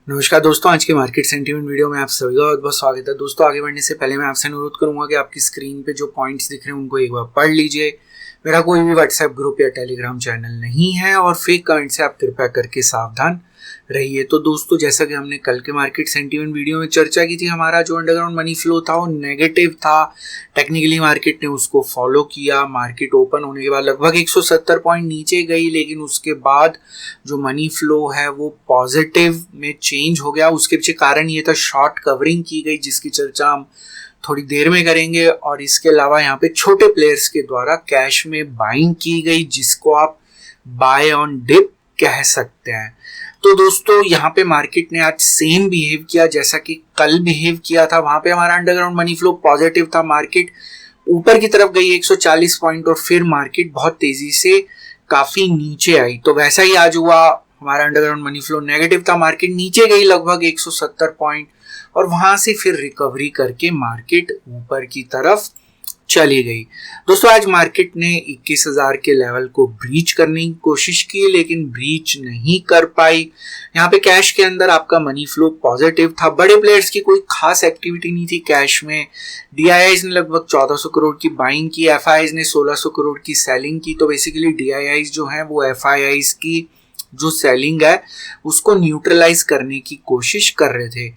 नमस्कार दोस्तों, आज के मार्केट सेंटीमेंट वीडियो में आप सभी का बहुत बहुत स्वागत है। दोस्तों, आगे बढ़ने से पहले मैं आपसे अनुरोध करूंगा कि आपकी स्क्रीन पे जो पॉइंट्स दिख रहे हैं उनको एक बार पढ़ लीजिए। मेरा कोई भी व्हाट्सएप ग्रुप या टेलीग्राम चैनल नहीं है और फेक कमेंट से आप कृपया करके सावधान रहिए। तो दोस्तों, जैसा कि हमने कल के मार्केट सेंटीमेंट वीडियो में चर्चा की थी, हमारा जो अंडरग्राउंड मनी फ्लो था वो नेगेटिव था। टेक्निकली मार्केट ने उसको फॉलो किया। मार्केट ओपन होने के बाद लगभग 170 पॉइंट नीचे गई, लेकिन उसके बाद जो मनी फ्लो है वो पॉजिटिव में चेंज हो गया। उसके पीछे कारण ये था, शॉर्ट कवरिंग की गई, जिसकी चर्चा हम थोड़ी देर में करेंगे। और इसके अलावा यहाँ पे छोटे प्लेयर्स के द्वारा कैश में बाइंग की गई, जिसको आप बाय ऑन डिप कह सकते हैं। तो दोस्तों, यहाँ पे मार्केट ने आज सेम बिहेव किया जैसा कि कल बिहेव किया था। वहां पे हमारा अंडरग्राउंड मनी फ्लो पॉजिटिव था। मार्केट ऊपर की तरफ गई 140 पॉइंट और फिर मार्केट बहुत तेजी से काफी नीचे आई। तो वैसा ही आज हुआ, हमारा अंडरग्राउंड मनी फ्लो नेगेटिव था। मार्केट नीचे गई लगभग 170 पॉइंट और वहां से फिर रिकवरी करके मार्केट ऊपर की तरफ चली गई। दोस्तों, आज मार्केट ने 21,000 के लेवल को ब्रीच करने की कोशिश की, लेकिन ब्रीच नहीं कर पाई। यहाँ पे कैश के अंदर आपका मनी फ्लो पॉजिटिव था। बड़े प्लेयर्स की कोई खास एक्टिविटी नहीं थी कैश में। डीआईआईज ने लगभग 1400 करोड़ की बाइंग की, एफआईआईज ने 1600 करोड़ की सेलिंग की। तो बेसिकली डीआईआईज जो है वो एफआईआईज की जो सेलिंग है उसको न्यूट्रलाइज करने की कोशिश कर रहे थे।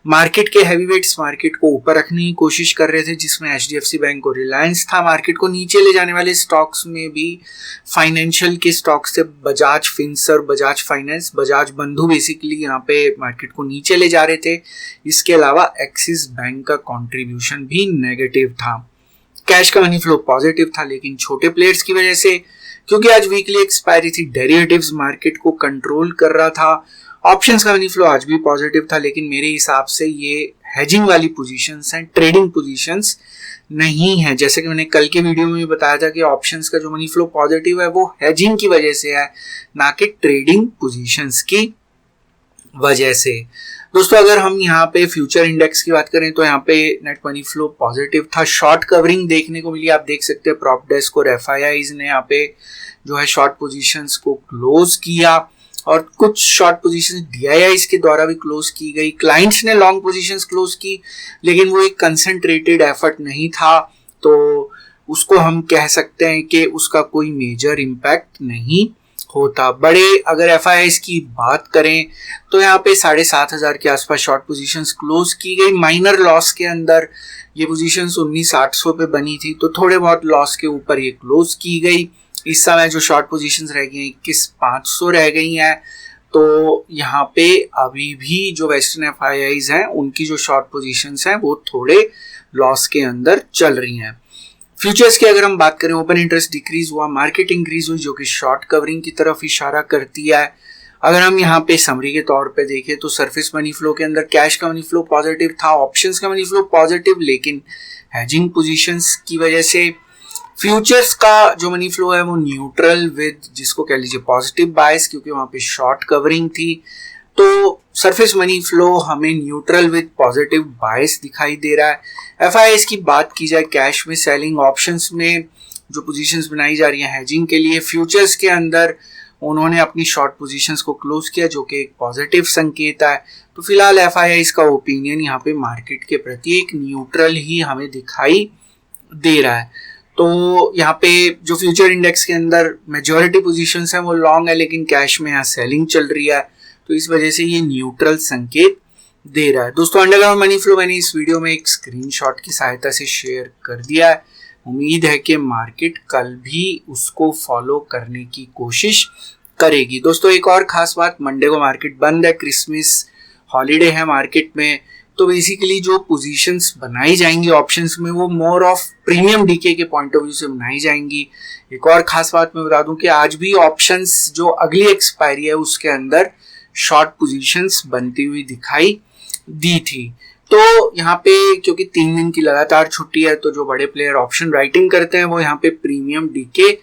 मार्केट के हैवीवेट्स मार्केट को ऊपर रखने की कोशिश कर रहे थे, जिसमें एचडीएफसी बैंक और रिलायंस था। मार्केट को नीचे ले जाने वाले स्टॉक्स में भी फाइनेंशियल के स्टॉक्स थे, बजाज फिनसर्व, बजाज फाइनेंस, बजाज बंधु बेसिकली यहाँ पे मार्केट को नीचे ले जा रहे थे। इसके अलावा एक्सिस बैंक का कंट्रीब्यूशन भी नेगेटिव था। कैश का मनी फ्लो पॉजिटिव था, लेकिन छोटे प्लेयर्स की वजह से, क्योंकि आज वीकली एक्सपायरी थी, डेरिवेटिव्स मार्केट को कंट्रोल कर रहा था। ऑप्शंस का मनी फ्लो आज भी पॉजिटिव था, लेकिन मेरे हिसाब से ये हेजिंग वाली पोजीशंस हैं, ट्रेडिंग पोजीशंस नहीं है। जैसे कि मैंने कल के वीडियो में भी बताया था कि ऑप्शंस का जो मनी फ्लो पॉजिटिव है वो हेजिंग की वजह से है, ना कि ट्रेडिंग पोजीशंस की वजह से। दोस्तों, अगर हम यहाँ पे फ्यूचर इंडेक्स की बात करें तो यहाँ पे नेट मनी फ्लो पॉजिटिव था। शॉर्ट कवरिंग देखने को मिली, आप देख सकते हैं प्रॉप डेस्क और एफआईआईज ने यहाँ पे जो है शॉर्ट पोजीशंस को क्लोज किया और कुछ शॉर्ट पोजीशंस डीआईआईज के द्वारा भी क्लोज की गई। क्लाइंट्स ने लॉन्ग पोजीशंस क्लोज की, लेकिन वो एक कंसंट्रेटेड एफर्ट नहीं था, तो उसको हम कह सकते हैं कि उसका कोई मेजर इम्पैक्ट नहीं होता। बड़े अगर एफआईआईज की बात करें तो यहाँ पे 7,500 के आसपास शॉर्ट पोजीशंस क्लोज की गई। माइनर लॉस के अंदर ये पोजीशंस 19,800 पे बनी थी, तो थोड़े बहुत लॉस के ऊपर ये क्लोज की गई। इस समय जो शॉर्ट पोजीशंस रह गई हैं 21,500 रह गई हैं। तो यहाँ पे अभी भी जो वेस्टर्न एफआईआईज हैं उनकी जो शॉर्ट पोजीशंस हैं वो थोड़े लॉस के अंदर चल रही हैं। फ्यूचर्स की अगर हम बात करें, ओपन इंटरेस्ट डिक्रीज हुआ, मार्केट इंक्रीज हुई, जो कि शॉर्ट कवरिंग की तरफ इशारा करती है। अगर हम यहाँ पे समरी के तौर पे देखें तो सरफेस मनी फ्लो के अंदर कैश का मनी फ्लो पॉजिटिव था, ऑप्शंस का मनी फ्लो पॉजिटिव, लेकिन हेजिंग पोजीशंस की वजह से फ्यूचर्स का जो मनी फ्लो है वो न्यूट्रल विद, जिसको कह लीजिए पॉजिटिव बायस, क्योंकि वहां पे शॉर्ट कवरिंग थी। तो सरफेस मनी फ्लो हमें न्यूट्रल विद पॉजिटिव बायस दिखाई दे रहा है। एफआईआईज की बात की जाए, कैश में सेलिंग, ऑप्शंस में जो पोजीशंस बनाई जा रही हैं हेजिंग के लिए, फ्यूचर्स के अंदर उन्होंने अपनी शॉर्ट पोजीशंस को क्लोज किया, जो कि एक पॉजिटिव संकेत है। तो फिलहाल एफआईआईज का ओपिनियन यहाँ पे मार्केट के प्रति एक न्यूट्रल ही हमें दिखाई दे रहा है। तो यहाँ पे जो फ्यूचर इंडेक्स के अंदर मेजॉरिटी पोजीशंस हैं वो लॉन्ग है, लेकिन कैश में यहाँ सेलिंग चल रही है, तो इस वजह से ये न्यूट्रल संकेत दे रहा है। दोस्तों, अंडरग्राउंड मनी फ्लो मैंने इस वीडियो में एक स्क्रीनशॉट की सहायता से शेयर कर दिया है। उम्मीद है कि मार्केट कल भी उसको फॉलो करने की कोशिश करेगी। दोस्तों, एक और खास बात, मंडे को मार्केट बंद है, क्रिसमस हॉलीडे है मार्केट में, तो बेसिकली जो पोजीशंस बनाई जाएंगी ऑप्शंस में वो मोर ऑफ प्रीमियम डीके के पॉइंट ऑफ व्यू से बनाई जाएंगी। एक और खास बात मैं बता दूं कि आज भी ऑप्शंस जो अगली एक्सपायरी है उसके अंदर शॉर्ट पोजीशंस बनती हुई दिखाई दी थी। तो यहाँ पे क्योंकि 3 दिन की लगातार छुट्टी है, तो जो बड़े प्लेयर ऑप्शन राइटिंग करते हैं वो यहाँ पे प्रीमियम डीके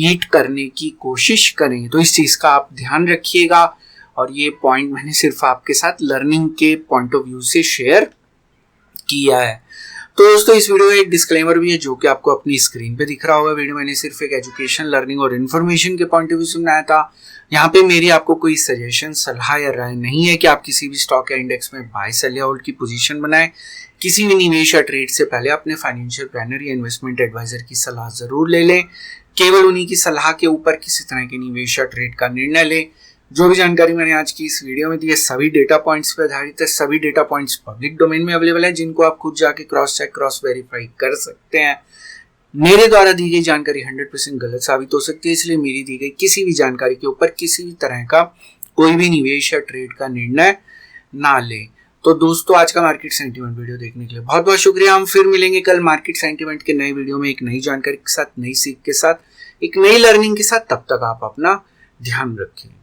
ईट करने की कोशिश करेंगे। तो इस चीज का आप ध्यान रखिएगा, और ये पॉइंट मैंने सिर्फ आपके साथ लर्निंग के पॉइंट ऑफ व्यू से शेयर किया है। तो दोस्तों, इस वीडियो में एक डिस्क्लेमर भी है जो कि आपको अपनी स्क्रीन पे दिख रहा होगा। वीडियो मैंने सिर्फ एक एजुकेशन, लर्निंग और इन्फॉर्मेशन के पॉइंट ऑफ व्यू से बनाया था। यहाँ पे मेरी आपको कोई सजेशन, सलाह या राय नहीं है कि आप किसी भी स्टॉक या इंडेक्स में बाय, सेल या होल्ड की पोजीशन बनाएं। किसी भी निवेश या ट्रेड से पहले अपने फाइनेंशियल प्लानर या इन्वेस्टमेंट एडवाइजर की सलाह जरूर ले लें। केवल उन्हीं की सलाह के ऊपर किसी तरह के निवेश या ट्रेड का निर्णय लें। जो भी जानकारी मैंने आज की इस वीडियो में दी है सभी डेटा पॉइंट्स पर आधारित है। सभी डेटा पॉइंट्स पब्लिक डोमेन में अवेलेबल है, जिनको आप खुद जाके क्रॉस चेक, क्रॉस वेरीफाई कर सकते हैं। मेरे द्वारा दी गई जानकारी 100% गलत साबित हो सकती है, इसलिए मेरी दी गई किसी भी जानकारी के ऊपर किसी भी तरह का कोई भी निवेश या ट्रेड का निर्णय ना लें। तो दोस्तों, आज का मार्केट सेंटीमेंट वीडियो देखने के लिए बहुत बहुत शुक्रिया। हम फिर मिलेंगे कल मार्केट सेंटीमेंट के नए वीडियो में, एक नई जानकारी के साथ, नई सीख के साथ, एक नई लर्निंग के साथ। तब तक आप अपना ध्यान रखें।